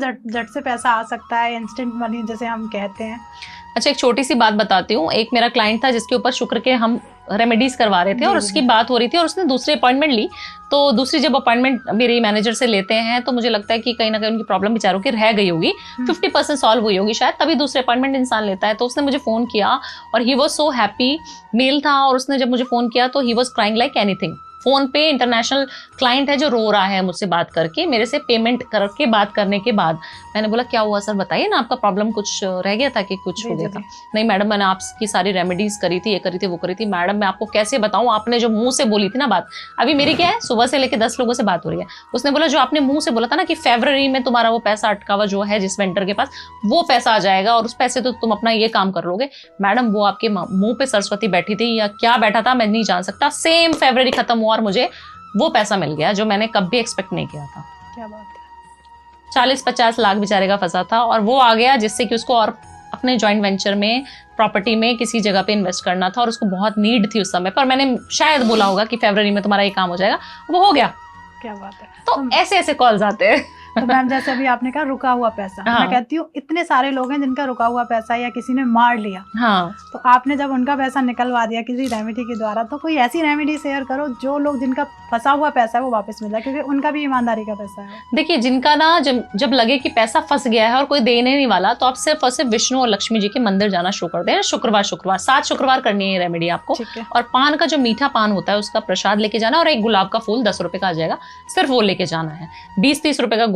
झट से पैसा आ सकता है, इंस्टेंट मनी जैसे हम कहते हैं। अच्छा, एक छोटी सी बात बताती हूँ। एक मेरा क्लाइंट था जिसके ऊपर शुक्र के हम रेमेडीज करवा रहे थे और उसकी बात हो रही थी और उसने दूसरी अपॉइंटमेंट ली। तो दूसरी जब अपॉइंटमेंट मेरी मैनेजर से लेते हैं तो मुझे लगता है कि कहीं ना कहीं उनकी प्रॉब्लम बेचारों की रह गई होगी, 50% सॉल्व हुई होगी शायद, तभी दूसरे अपॉइंटमेंट इंसान लेता है। तो उसने मुझे फोन किया और he was so happy. Male था और उसने जब मुझे फोन किया तो he was crying like anything. Phone पे इंटरनेशनल क्लाइंट है जो रो रहा है मुझसे बात करके, मेरे से पेमेंट करके बात करने के बाद। मैंने बोला क्या हुआ सर, बताइए ना, आपका प्रॉब्लम कुछ रह गया था कि कुछ हो गया था? नहीं मैडम, मैंने आपकी सारी रेमेडीज करी थी, ये करी थी, वो करी थी। मैडम मैं आपको कैसे बताऊं, आपने जो मुंह से बोली थी ना बात, अभी मेरी क्या है, सुबह से लेकर 10 लोगों से बात हो रही है। उसने बोला जो आपने मुंह से बोला था ना कि फरवरी में तुम्हारा वो पैसा अटका हुआ जो है जिस वेंडर के पास, वो पैसा आ जाएगा और उस पैसे तो तुम अपना ये काम कर लोगे। मैडम वो आपके मुंह पे सरस्वती बैठी थी या क्या बैठा था मैं नहीं जान सकता, सेम फरवरी खत्म हुआ और मुझे वो पैसा मिल गया जो मैंने कभी एक्सपेक्ट नहीं किया था। क्या बात है। 40-50 लाख बेचारे का फंसा था और वो आ गया जिससे कि उसको और अपने जॉइंट वेंचर में प्रॉपर्टी में किसी जगह पे इन्वेस्ट करना था और उसको बहुत नीड थी उस समय पर। मैंने शायद बोला होगा कि फरवरी में तुम्हारा ये काम हो जाएगा, वो हो गया। क्या बात है। तो ऐसे ऐसे कॉल्स आते हैं। तो मैम जैसे अभी आपने कहा रुका हुआ पैसा, मैं कहती हूँ इतने सारे लोग हैं जिनका रुका हुआ पैसा या किसी ने मार लिया, तो आपने जब उनका पैसा निकलवा दिया किसी रेमेडी के द्वारा, तो कोई ऐसी रेमेडी शेयर करो जो लोग जिनका फंसा हुआ पैसा है वो वापस मिल जाए, क्योंकि उनका भी ईमानदारी का पैसा है। देखिए जिनका ना जब लगे कि पैसा फंस गया है और कोई देने नहीं वाला, तो आप सिर्फ और सिर्फ विष्णु और लक्ष्मी जी के मंदिर जाना शुरू कर दें। शुक्रवार 7 शुक्रवार करनी है रेमेडी आपको। और पान का जो मीठा पान होता है उसका प्रसाद लेके जाना और एक गुलाब का फूल 10 रुपए का आ जाएगा, सिर्फ वो लेके जाना है। 20-30 रुपए का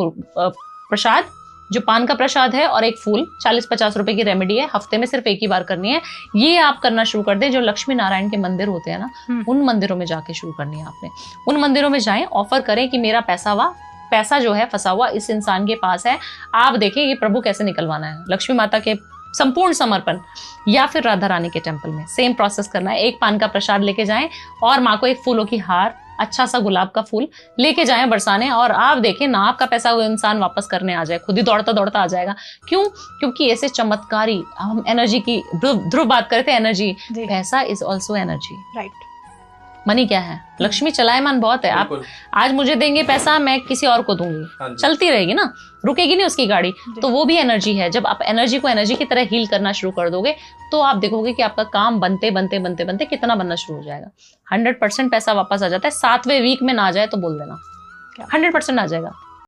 प्रसाद जो पान का प्रसाद है और एक फूल, 40-50 रुपए की रेमेडी है, हफ्ते में सिर्फ एक ही बार करनी है। ये आप करना शुरू कर दें। जो लक्ष्मी नारायण के मंदिर होते हैं ना, उन मंदिरों में जाके शुरू करनी है आपने। उन मंदिरों में जाएं, ऑफर करें कि मेरा पैसा जो है फंसा हुआ इस इंसान के पास है, आप देखें ये प्रभु कैसे निकलवाना है। लक्ष्मी माता के संपूर्ण समर्पण या फिर राधा रानी के टेम्पल में सेम प्रोसेस करना है। एक पान का प्रसाद लेके जाएं और माँ को एक फूलों की हार, अच्छा सा गुलाब का फूल लेके जाएं बरसाने, और आप देखें ना आपका पैसा वो इंसान वापस करने आ जाए, खुद ही दौड़ता दौड़ता आ जाएगा। क्यों? क्योंकि ऐसे चमत्कारी, हम एनर्जी की ध्रुव बात करते हैं, एनर्जी, पैसा is also energy, right. Money क्या है? लक्ष्मी चलायमान बहुत है। आप आज मुझे देंगे पैसा, मैं किसी और को दूंगी, चलती रहेगी ना, रुकेगी नहीं उसकी गाड़ी। तो वो भी एनर्जी है। जब आप एनर्जी को एनर्जी की तरह हील करना शुरू कर दोगे तो आप देखोगे कि आपका काम बनते बनते बनते बनते कितना बनना शुरू हो जाएगा। 100% पैसा वापस आ जाता है। 7वें वीक में ना आ जाए तो बोल देना, 100% आ जाएगा।